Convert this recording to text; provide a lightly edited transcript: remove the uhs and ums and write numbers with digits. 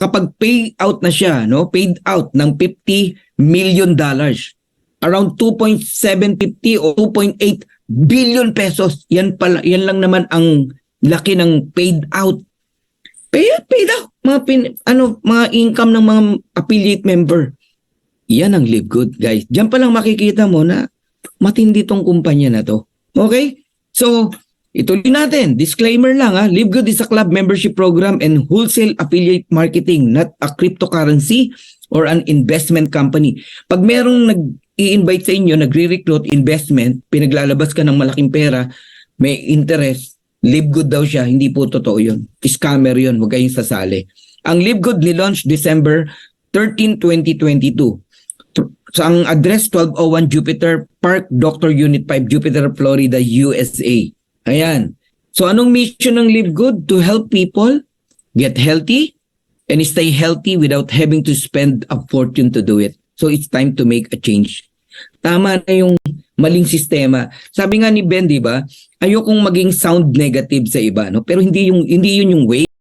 kapag pay out na siya, no? Paid out ng $50 million. Around 2.750 o 2.8 billion pesos. Yan lang naman ang laki ng paid out. Paid out mga income ng mga affiliate member. Yan ang Live Good, guys. Diyan pa lang makikita mo na matindi tong kumpanya na to. Okay? So, ituloy natin. Disclaimer lang ha. Live Good is a club membership program and wholesale affiliate marketing, not a cryptocurrency or an investment company. Pag merong nag-i-invite sa inyo, nagre-recruit investment, pinaglalabas ka ng malaking pera, may interest, Live Good daw siya. Hindi po totoo yun. Scammer yun. Huwag kayong sasali. Ang Live Good ni-launch December 13, 2022. So ang address 1201 Jupiter Park, Dr. Unit 5, Jupiter, Florida, USA. Ayan. So anong mission ng Live Good? To help people get healthy and stay healthy without having to spend a fortune to do it. So it's time to make a change. Tama na yung maling sistema. Sabi nga ni Ben, di ba? Ayokong maging sound negative sa iba, no? Pero hindi yun yung way.